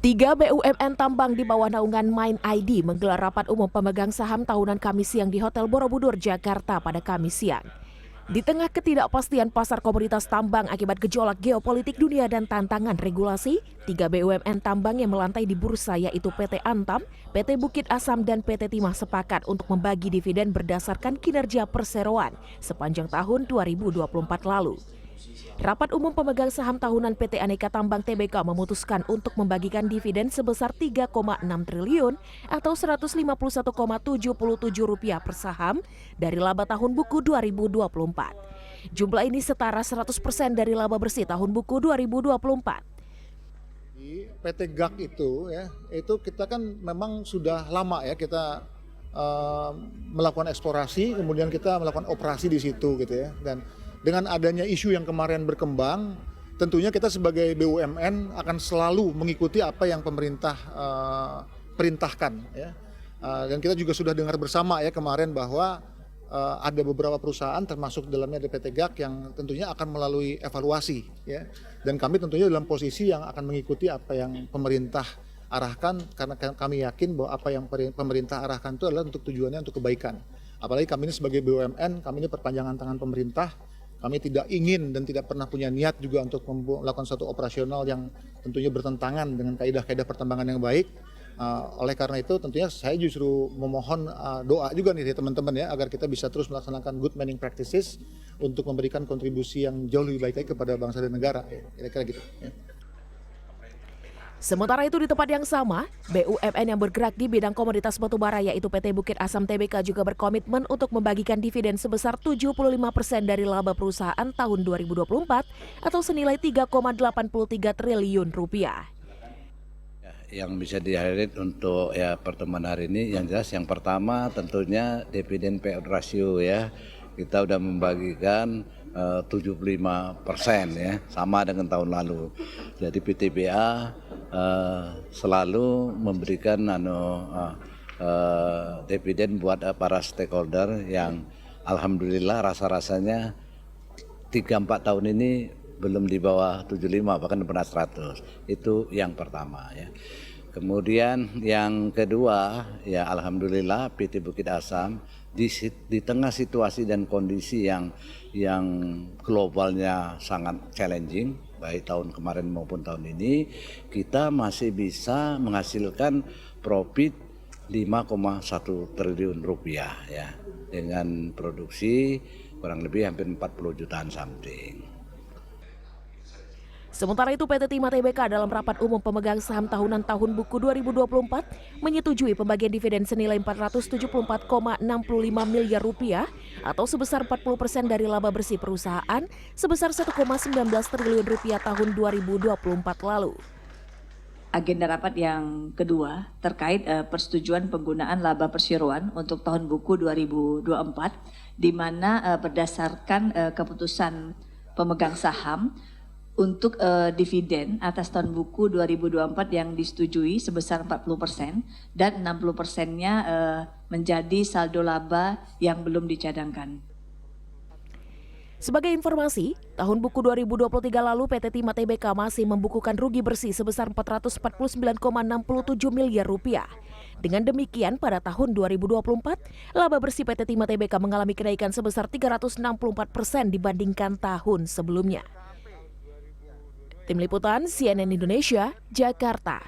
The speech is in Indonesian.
Tiga BUMN tambang di bawah naungan Mind ID menggelar rapat umum pemegang saham tahunan Kamis siang di Hotel Borobudur, Jakarta pada Kamis siang. Di tengah ketidakpastian pasar komoditas tambang akibat gejolak geopolitik dunia dan tantangan regulasi, tiga BUMN tambang yang melantai di bursa yaitu PT Antam, PT Bukit Asam, dan PT Timah sepakat untuk membagi dividen berdasarkan kinerja perseroan sepanjang tahun 2024 lalu. Rapat umum pemegang saham tahunan PT Aneka Tambang Tbk memutuskan untuk membagikan dividen sebesar 3,6 triliun atau Rp151,77 per saham dari laba tahun buku 2024. Jumlah ini setara 100% dari laba bersih tahun buku 2024. PT GAK itu kita kan memang sudah lama ya kita melakukan eksplorasi, kemudian kita melakukan operasi di situ gitu ya. Dan dengan adanya isu yang kemarin berkembang, tentunya kita sebagai BUMN akan selalu mengikuti apa yang pemerintah perintahkan ya. Dan kita juga sudah dengar bersama ya kemarin bahwa ada beberapa perusahaan termasuk dalamnya ada PT GAK yang tentunya akan melalui evaluasi ya. Dan kami tentunya dalam posisi yang akan mengikuti apa yang pemerintah arahkan, karena kami yakin bahwa apa yang pemerintah arahkan itu adalah untuk tujuannya untuk kebaikan. Apalagi kami ini sebagai BUMN, kami ini perpanjangan tangan pemerintah. Kami tidak ingin dan tidak pernah punya niat juga untuk melakukan suatu operasional yang tentunya bertentangan dengan kaidah-kaidah pertambangan yang baik. Oleh karena itu tentunya saya justru memohon doa juga nih dari teman-teman ya, agar kita bisa terus melaksanakan good mining practices untuk memberikan kontribusi yang jauh lebih baik lagi kepada bangsa dan negara. Kira-kira gitu ya. Sementara itu di tempat yang sama, BUMN yang bergerak di bidang komoditas batubara yaitu PT Bukit Asam Tbk juga berkomitmen untuk membagikan dividen sebesar 75% dari laba perusahaan tahun 2024 atau senilai 3,83 triliun rupiah. Yang bisa di-highlight untuk pertemuan hari ini yang jelas yang pertama tentunya dividen payout ratio ya. Kita udah membagikan 75% ya, sama dengan tahun lalu. Jadi PTBA selalu memberikan dividen buat para stakeholder yang alhamdulillah rasa-rasanya 3-4 tahun ini belum di bawah 75 bahkan pernah 100. Itu yang pertama ya. Kemudian yang kedua ya alhamdulillah PT Bukit Asam di tengah situasi dan kondisi yang globalnya sangat challenging baik tahun kemarin maupun tahun ini, kita masih bisa menghasilkan profit 5,1 triliun rupiah ya, dengan produksi kurang lebih hampir 40 jutaan something. Sementara itu PT Timah Tbk dalam rapat umum pemegang saham tahunan tahun buku 2024 menyetujui pembagian dividen senilai Rp474,65 miliar atau sebesar 40% dari laba bersih perusahaan sebesar Rp1,19 triliun tahun 2024 lalu. Agenda rapat yang kedua terkait persetujuan penggunaan laba perseroan untuk tahun buku 2024 di mana berdasarkan keputusan pemegang saham untuk dividen atas tahun buku 2024 yang disetujui sebesar 40% dan 60%-nya menjadi saldo laba yang belum dicadangkan. Sebagai informasi, tahun buku 2023 lalu PT Timah Tbk masih membukukan rugi bersih sebesar Rp449,67 miliar. Dengan demikian, pada tahun 2024, laba bersih PT Timah Tbk mengalami kenaikan sebesar 364% dibandingkan tahun sebelumnya. Tim Liputan CNN Indonesia, Jakarta.